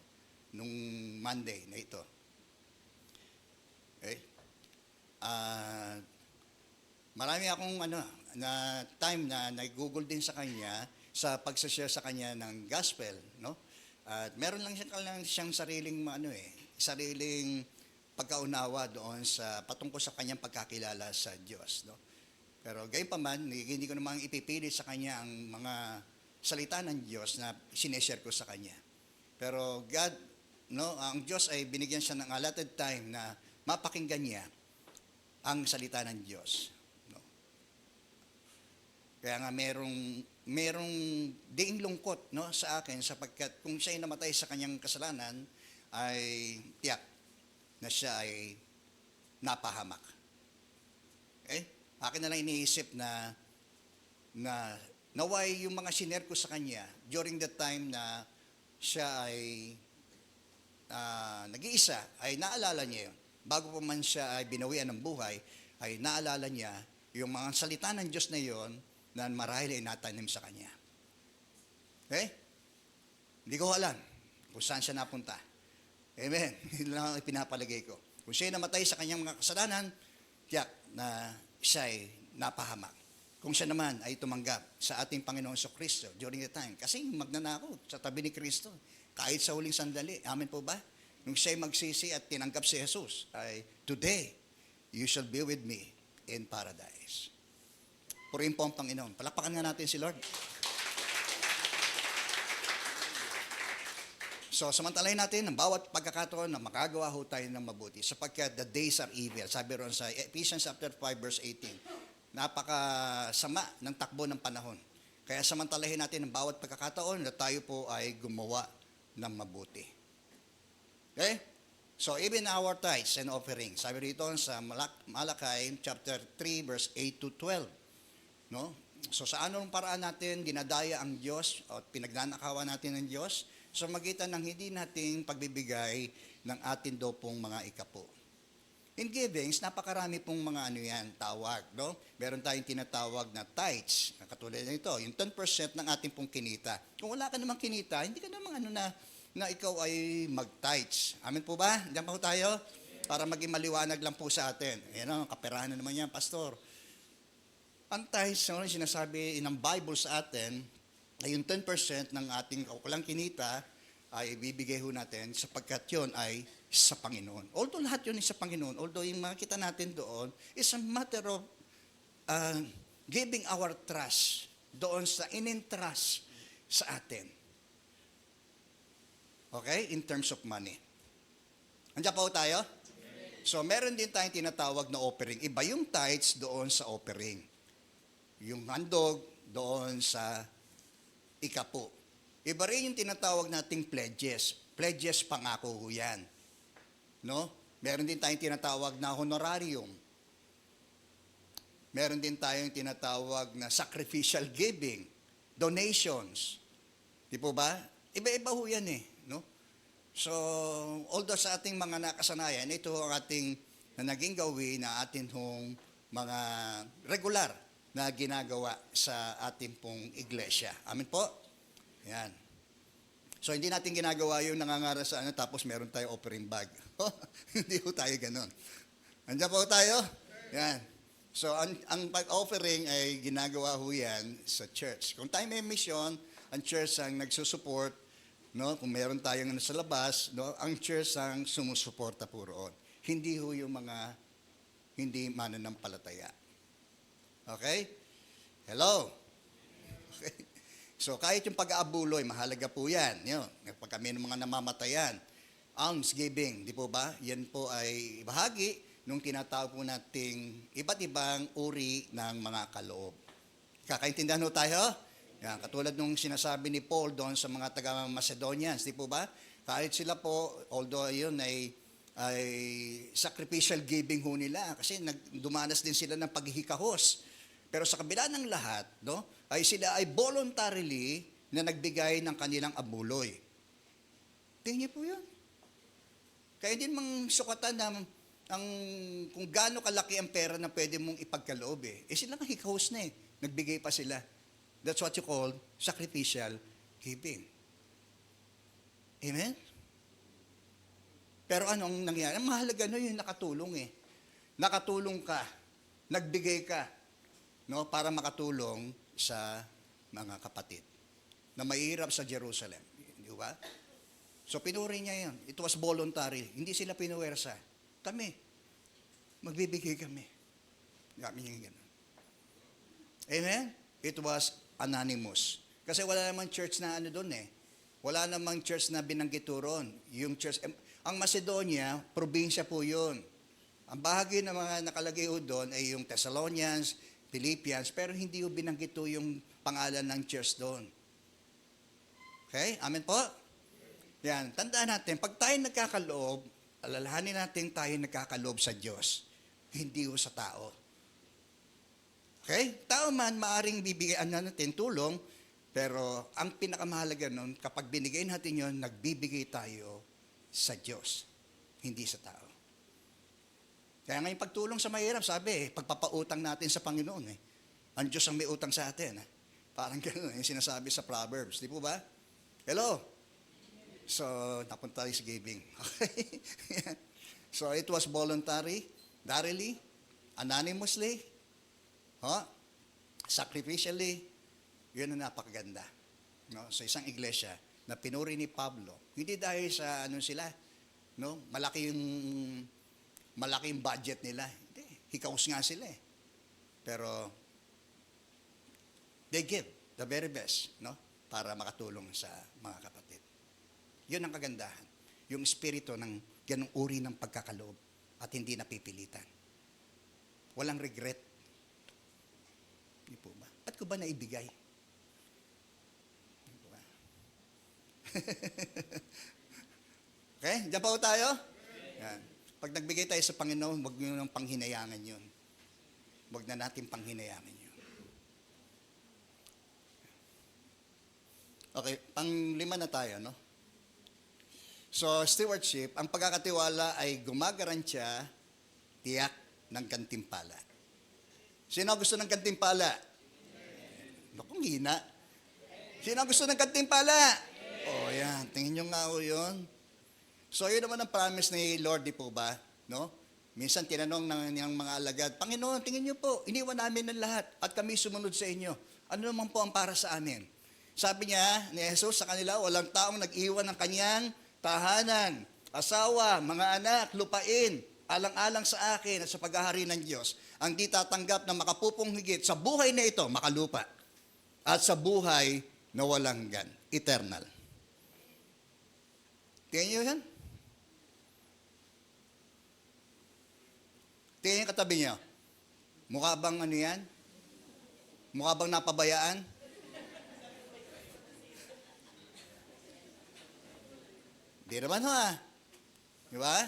Nung Monday na ito. Okay? Marami akong na time na nag-google din sa kanya sa pagsashare sa kanya ng gospel, no? At meron lang siyang sariling sariling pagkaunawa doon sa patungkol sa kanyang pagkakilala sa Diyos, no? Pero gayon pa man, hindi ko namang ipipilit sa kanya ang mga salita ng Diyos na sineshare ko sa kanya. Pero God, no, ang Diyos ay binigyan siya ng allotted time na mapakinggan niya ang salita ng Diyos, no? Kaya nga merong diing lungkot, no, sa akin sapagkat kung siya ay namatay sa kanyang kasalanan ay tiyak na siya ay napahamak. Okay? Akin na lang iniisip na naway yung mga sinare ko sa kanya during the time na siya ay nag-iisa, ay naalala niya yun. Bago pa man siya ay binawian ng buhay, ay naalala niya yung mga salita ng Diyos na yon na marahil ay natanim sa kanya. Okay? Hindi ko alam kung saan siya napunta. Amen. Hindi lang ang pinapalagay ko. Kung siya ay namatay sa kanyang mga kasalanan, tiyak na siya ay napahamak. Kung siya naman ay tumanggap sa ating Panginoon Kristo during the time, kasi magnanakaw sa tabi ni Kristo, kahit sa huling sandali. Amen po ba? Nung siya ay magsisi at tinanggap si Jesus, ay, today, you shall be with me in paradise. Purihin po ang Panginoon. Palakpakan nga natin si Lord. So, samantalahin natin ang bawat pagkakataon na makagawa ho tayo ng mabuti sapagkat the days are evil. Sabi ron sa Ephesians chapter 5 verse 18, napakasama ng takbo ng panahon. Kaya samantalahin natin ang bawat pagkakataon na tayo po ay gumawa ng mabuti. Okay? So even our tithes and offerings, sabi rito sa Malakay chapter 3 verse 8 to 12, no? So sa anong paraan natin ginadaya ang Diyos o pinagnanakawan natin ng Diyos sa magitan ng hindi nating pagbibigay ng atin daw pong mga ikapo. In givings, napakarami pong mga tawag, no? Meron tayong tinatawag na tithes, katulad nito, yung 10% ng ating pong kinita. Kung wala ka namang kinita, hindi ka namang na ikaw ay mag-tithes. Amen po ba? Diyan pa po tayo? Para maging maliwanag lang po sa atin. Ayan, kaperahan na naman yan, pastor. Ang tithes, no, sinasabi ng Bible sa atin, ay yung 10% ng ating kaukulang kinita ay ibibigay ho natin sapagkat yun ay sa Panginoon. Although lahat yun ay sa Panginoon, although yung makita natin doon is a matter of giving our trust doon sa in-entrust sa atin. Okay? In terms of money. Andiyan pa ho tayo? So, meron din tayong tinatawag na offering. Iba yung tithes doon sa offering. Yung handog doon sa ikapo. Iba rin yung tinatawag nating pledges. Pledges, pangako ho yan. No? Meron din tayong tinatawag na honorarium. Meron din tayong tinatawag na sacrificial giving, donations. Di po ba? Iba-iba ho yan eh. No? So, although sa ating mga nakasanayan, ito ang ating na naging gawin na atin hong mga regular na ginagawa sa ating pong iglesia. Amen po? Yan. So, hindi natin ginagawa yung nangangara sa tapos meron tayo offering bag. Hindi po tayo ganun. Andiyan po tayo? Yan. So, ang pag-offering ay ginagawa ho yan sa church. Kung tayo may mission, ang church ang nagsusupport, no? Kung meron tayong sa labas, no? Ang church ang sumusuporta po roon. Hindi ho yung mga hindi mananampalataya. Okay? Hello? Okay. So, kahit yung pag-aabuloy, mahalaga po yan. Yun, pag kami ng mga namamatayan, almsgiving, di po ba? Yan po ay bahagi nung tinatawag po nating iba't ibang uri ng mga kaloob. Kakaintindihan ho tayo? Yan, katulad nung sinasabi ni Paul doon sa mga taga-Macedonians, di po ba? Kahit sila po, although yun ay sacrificial giving ho nila, kasi dumanas din sila ng paghihikahos. Pero sa kabila ng lahat, no, ay sila ay voluntarily na nagbigay ng kanilang abuloy. Tingnan niyo po yun. Kaya din mang sukatan ng kung gaano kalaki ang pera na pwede mong ipagkaloob eh. Eh sila nga hikahos na eh. Nagbigay pa sila. That's what you call sacrificial giving. Amen? Pero anong nangyari? Ang mahalaga no yung nakatulong eh. Nakatulong ka. Nagbigay ka. No, para makatulong sa mga kapatid na mahirap sa Jerusalem. Di ba? So, pinuri niya yun. It was voluntary. Hindi sila pinuwersa. Kami. Magbibigay kami. Kami yung gano'n. Amen? It was anonymous. Kasi wala namang church na doon eh. Wala namang church na binanggit ron. Yung church, ang Macedonia, probinsya po yun. Ang bahagi ng mga nakalagay doon ay yung Thessalonians, Philippians, pero hindi yung binanggit yung pangalan ng church doon. Okay? Amen po? Yan. Tandaan natin, pag tayo nagkakaloob, alalahanin natin tayo nagkakaloob sa Diyos, hindi sa tao. Okay? Tao man, maaring bibigyan natin tulong, pero ang pinakamahalaga nun, kapag binigay natin yon, nagbibigay tayo sa Diyos, hindi sa tao. Kaya ngayon pagtulong sa mahirap, sabi pagpapautang natin sa Panginoon eh. Ang Diyos ang may utang sa atin. Parang gano'n yung sinasabi sa Proverbs. Di po ba? Hello? So, napunta tayo sa giving. Okay? So, it was voluntarily, anonymously, sacrificially. Yun ang napakaganda. No? Sa isang iglesia na pinuri ni Pablo. Hindi dahil sa sila, no? Malaki yung budget nila. Hindi. Hikaos nga sila eh. Pero, they give the very best, no? Para makatulong sa mga kapatid. Yun ang kagandahan. Yung espiritu ng ganung uri ng pagkakaloob at hindi napipilitan. Walang regret. Hindi po ba? Ba't ko ba naibigay? Okay? Diyan pa po tayo? Yan. Pag nagbigay tayo sa Panginoon, huwag nyo nang panghinayangan yun. Huwag na natin panghinayangan yun. Okay, pang-5 na tayo, no? So, stewardship, ang pagkakatiwala ay gumagaransya, tiyak ng gantimpala. Sino gusto ng gantimpala? Nakong hina. Sino gusto ng gantimpala? Oh, yan. Tingin nyo nga o yun. So, yun naman ang promise ni Lord, di po ba? No? Minsan tinanong ng mga alagad, Panginoon, tingin nyo po, iniwan namin ng lahat at kami sumunod sa inyo. Ano naman po ang para sa amin? Sabi niya ni Jesus sa kanila, walang taong nag-iwan ng kanyang tahanan, asawa, mga anak, lupain, alang-alang sa akin at sa paghahari ng Diyos, ang di tatanggap na makapupong higit sa buhay na ito, makalupa, at sa buhay na walang hanggan, eternal. Tingnan niyo yan? Tingnan yung katabi niyo. Mukha bang ano yan? Mukha bang napabayaan? Di naman ho ah. Di ba?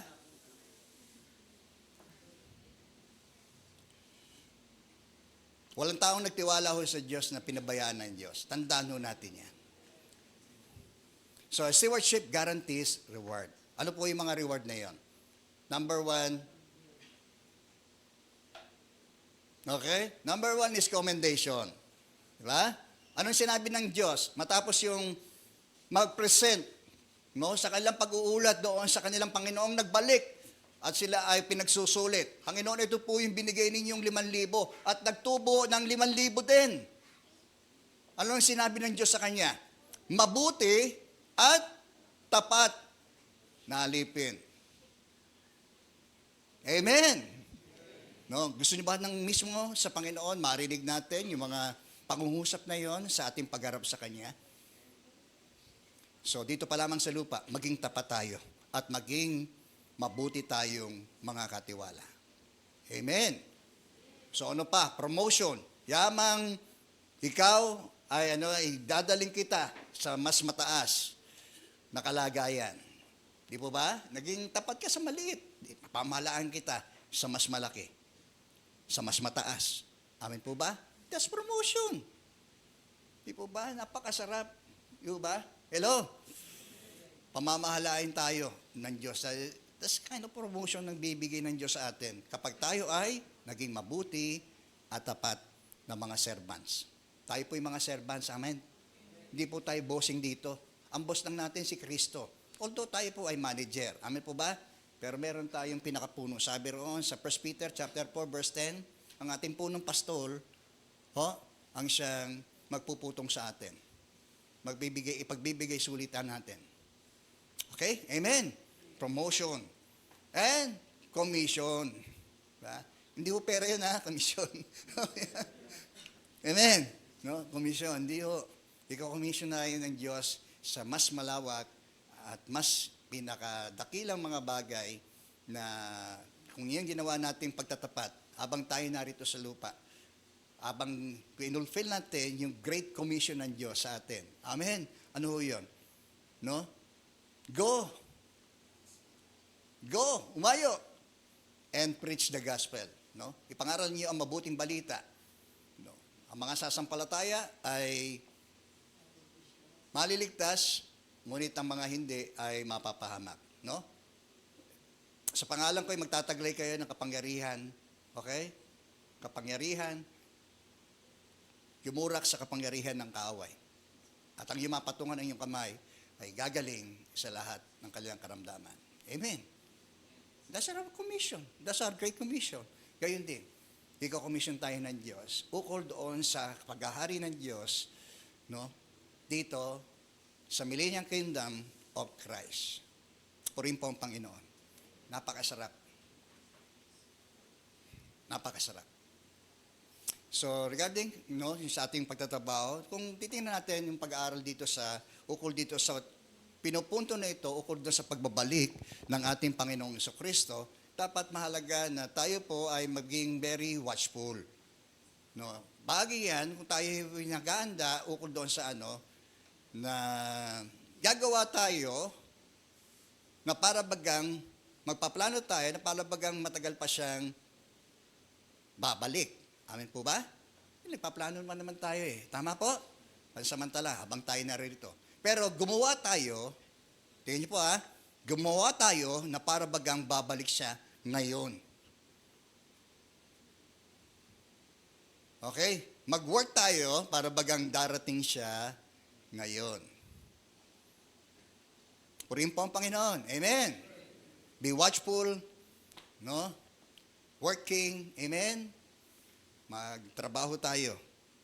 Walang taong nagtiwala ho sa Diyos na pinabayaan ng Diyos. Tandaan ho natin yan. So, stewardship guarantees reward. Ano po yung mga reward na yon? Number 1, okay? Number 1 is commendation. Diba? Anong sinabi ng Diyos? Matapos yung mag-present, no, sa kanilang pag-uulat doon sa kanilang Panginoong nagbalik at sila ay pinagsusulit. Panginoon, ito po yung binigay ninyong 5,000 at nagtubo ng 5,000 din. Ano ang sinabi ng Diyos sa kanya? Mabuti at tapat na alipin. Amen. No, gusto niyo ba ng mismo sa Panginoon marinig natin yung mga pangungusap na yon sa ating pagharap sa Kanya? So, dito pa lamang sa lupa, maging tapat tayo at maging mabuti tayong mga katiwala. Amen. So, ano pa? Promotion. Yamang ikaw ay dadaling kita sa mas mataas na kalagayan. Di po ba? Naging tapat ka sa maliit. Pamahalaan kita sa mas malaki. Sa mas mataas. Amen po ba? That's promotion. Di po ba? Napakasarap. Di po ba? Hello? Pamamahalain tayo ng Diyos. That's kind of promotion ng bibigay ng Diyos sa atin. Kapag tayo ay naging mabuti at tapat na mga servants. Tayo po yung mga servants. Amen? Hindi po tayo bossing dito. Ang boss lang natin si Kristo. Although tayo po ay manager. Amen po ba? Pero meron tayong pinakapuno. Sabi roon sa 1 Peter chapter 4 verse 10, ang ating punong pastol, ang siyang magpuputong sa atin. Ipagbibigay sulitan natin. Okay? Amen. Promotion. And commission. Diba? Hindi ho pera yun ha, commission. Amen. No? Commission. Hindi ho. Ikaw-commission na yun ng Diyos sa mas malawak at mas pinakadakilang mga bagay na kung yan ginawa natin pagtatapat habang tayo narito sa lupa, habang inulfill natin yung great commission ng Diyos sa atin. Amen. Ano ho yun? No? Go. Go. Umayo. And preach the gospel. No? Ipangaral niyo ang mabuting balita. No? Ang mga sasampalataya ay maliligtas, ngunit ang mga hindi ay mapapahamak. No? Sa pangalan ko ay magtataglay kayo ng kapangyarihan. Okay? Kapangyarihan. Yumurak sa kapangyarihan ng kaaway. At ang yumapatungan ng iyong kamay ay gagaling sa lahat ng kanilang karamdaman. Amen. That's our commission. That's our great commission. Gayon din. Iko-commission tayo ng Diyos. Ukol doon sa paghahari ng Diyos, no? Dito, sa Millennium Kingdom of Christ. Purin po ang Panginoon. Napakasarap. Napakasarap. So, regarding yung sa ating pagtatrabaho, kung titingnan natin yung pag-aaral dito ukol dito sa pinupunto na ito, ukol doon sa pagbabalik ng ating Panginoong Jesucristo, dapat mahalaga na tayo po ay maging very watchful. No? Bagay yan, kung tayo nag-aanda, ukol doon sa na gagawa tayo na para bagang magpaplano tayo na para bagang matagal pa siyang babalik. Amen po ba? Nagpaplano naman tayo eh. Tama po? Pansamantala, habang tayo narito. Pero gumawa tayo, tingnan niyo po gumawa tayo na para bagang babalik siya ngayon. Okay? Mag-work tayo para bagang darating siya ngayon. Purihin po ang Panginoon. Amen. Be watchful, no? Working, amen. Magtrabaho tayo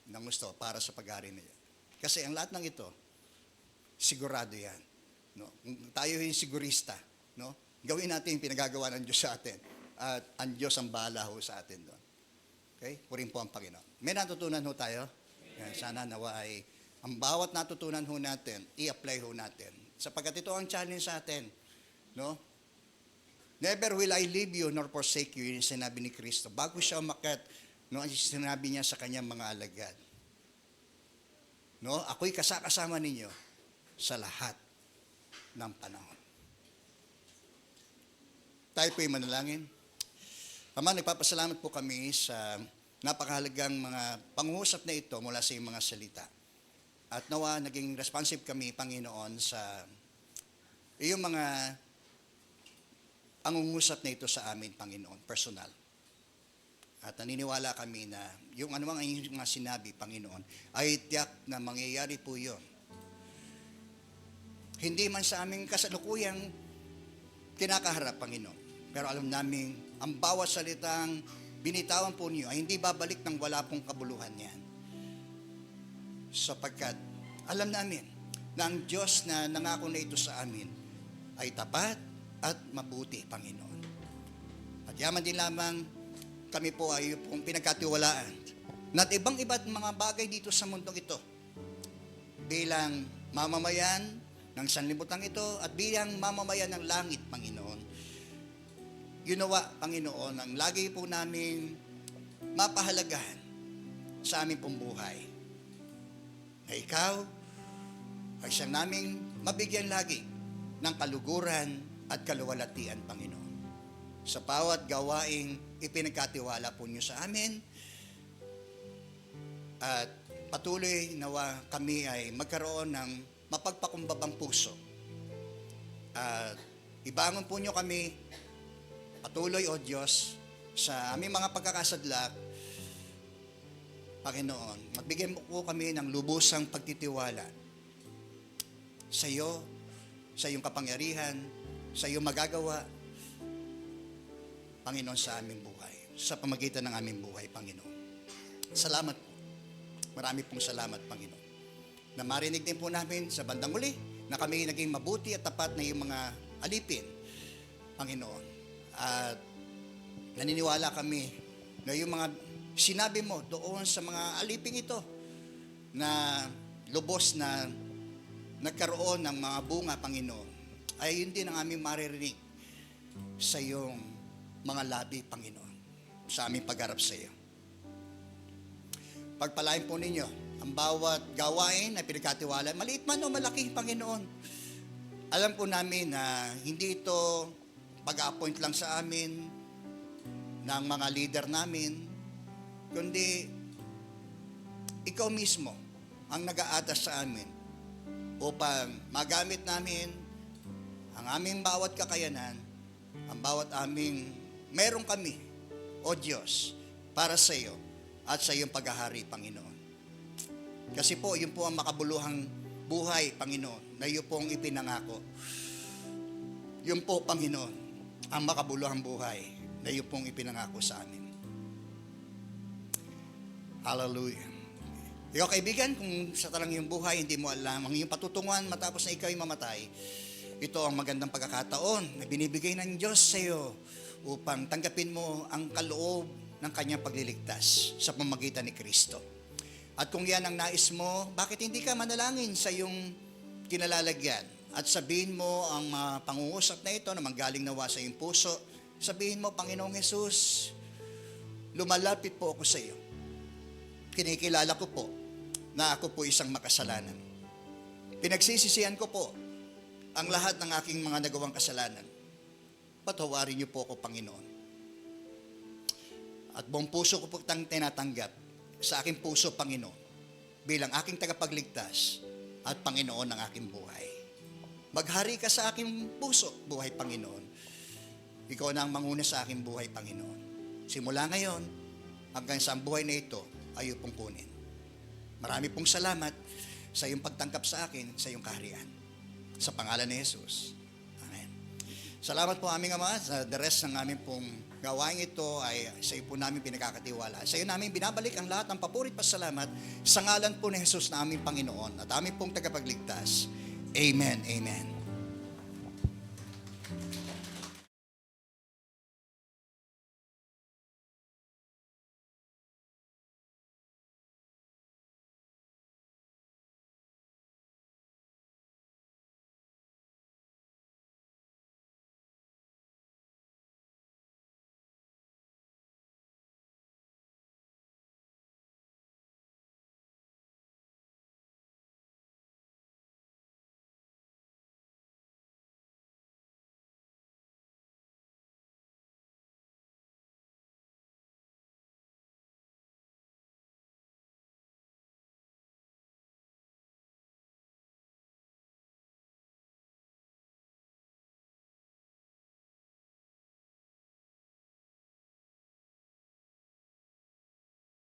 ng gusto para sa pag-ari niya. Kasi ang lahat ng ito, sigurado yan. No? Tayo yung sigurista. No? Gawin natin yung pinagagawa ng Diyos sa atin. At ang Diyos ang bahala ho sa atin doon. Okay? Purihin po ang Panginoon. May natutunan ho tayo. Yan, sana nawa ay ang bawat natutunan ho natin, i-apply ho natin. Sapagkat ito ang challenge sa atin. No? Never will I leave you nor forsake you, yung sinabi ni Kristo. Bago siya umakyat, no, ang sinabi niya sa kanyang mga alagad. No, ako'y kasama ninyo sa lahat ng panahon. Tayo po'y manalangin. Ama, nagpapasalamat po kami sa napakahalagang mga pangungusap na ito mula sa iyong mga salita. At nawa, naging responsive kami, Panginoon, sa iyong mga pangungusap na ito sa amin, Panginoon, personal. At naniniwala kami na yung anumang inyong mga sinabi, Panginoon, ay tiyak na mangyayari po yun. Hindi man sa aming kasalukuyang kinakaharap, Panginoon. Pero alam namin, ang bawat salitang binitawan po niyo ay hindi babalik ng wala pong kabuluhan yan. Sapagkat alam namin na ang Diyos na nangako na ito sa amin ay tapat at mabuti, Panginoon. At yaman din lamang kami po ay pong pinagkatiwalaan na ibang-iba't mga bagay dito sa mundong ito bilang mamamayan ng sanlibutan ito at bilang mamamayan ng langit, Panginoon. Yunawa, Panginoon, ang lagi po namin mapahalagahan sa aming pong buhay. Na ikaw ay siyang naming mabigyan lagi ng kaluguran at kaluwalhatian, Panginoon. Sa bawat gawaing ipinagkatiwala po niyo sa amin at patuloy nawa kami ay magkaroon ng mapagpakumbabang puso. At ibangon po niyo kami patuloy, O Diyos, sa aming mga pagkakasadlak, Panginoon. Magbigyan mo po kami ng lubusang pagtitiwala sa iyo, sa iyong kapangyarihan, sa iyong magagawa, Panginoon, sa aming buhay, sa pamagitan ng aming buhay, Panginoon. Salamat po. Marami pong salamat, Panginoon. Na marinig din po namin sa bandang uli na kami naging mabuti at tapat na yung mga alipin, Panginoon. At naniniwala kami na yung mga sinabi mo doon sa mga aliping ito na lubos na nagkaroon ng mga bunga, Panginoon, ay yun din ang aming maririnig sa iyong mga labi, Panginoon, sa aming pagharap sa iyo. Pagpalain po ninyo ang bawat gawain na pinagkatiwala, maliit man o malaki, Panginoon. Alam po namin na hindi ito pag-appoint lang sa amin ng mga leader namin, kundi ikaw mismo ang nag-aatas sa amin upang magamit namin ang aming bawat kakayanan, ang bawat aming meron kami, O Diyos, para sa iyo at sa iyong paghahari, Panginoon. Kasi po, yun po ang makabuluhang buhay, Panginoon, na iyo pong ipinangako. Yun po, Panginoon, ang makabuluhang buhay na iyo pong ipinangako sa amin. Hallelujah. Ikaw, kaibigan, kung sa talang iyong buhay, hindi mo alam, ang iyong patutunguhan matapos na ikaw ay mamatay, ito ang magandang pagkakataon na binibigay ng Diyos sa iyo upang tanggapin mo ang kaloob ng kanyang pagliligtas sa pamamagitan ni Kristo. At kung yan ang nais mo, bakit hindi ka manalangin sa iyong kinalalagyan at sabihin mo ang pangungusap na ito na manggaling nawa sa iyong puso, sabihin mo, Panginoong Jesus, lumalapit po ako sa iyo. Kinikilala ko po na ako po isang makasalanan. Pinagsisisihan ko po ang lahat ng aking mga nagawang kasalanan. Patawarin niyo po ako, Panginoon. At buong puso ko po tinatanggap sa aking puso, Panginoon, bilang aking tagapagligtas at Panginoon ng aking buhay. Maghari ka sa aking puso, buhay Panginoon. Ikaw na ang manguna sa aking buhay, Panginoon. Simula ngayon, hanggang sa ang buhay na ito, ay pong kunin. Marami pong salamat sa iyong pagtangkap sa akin, sa iyong kaharian. Sa pangalan ni Jesus. Amen. Salamat po aming Ama, sa the rest ng aming pong gawain ito ay sa iyo po namin pinagkakatiwala. Sa iyo namin binabalik ang lahat ng papuri at pasalamat sa ngalan po ni Jesus na aming Panginoon at aming pong tagapagligtas. Amen. Amen.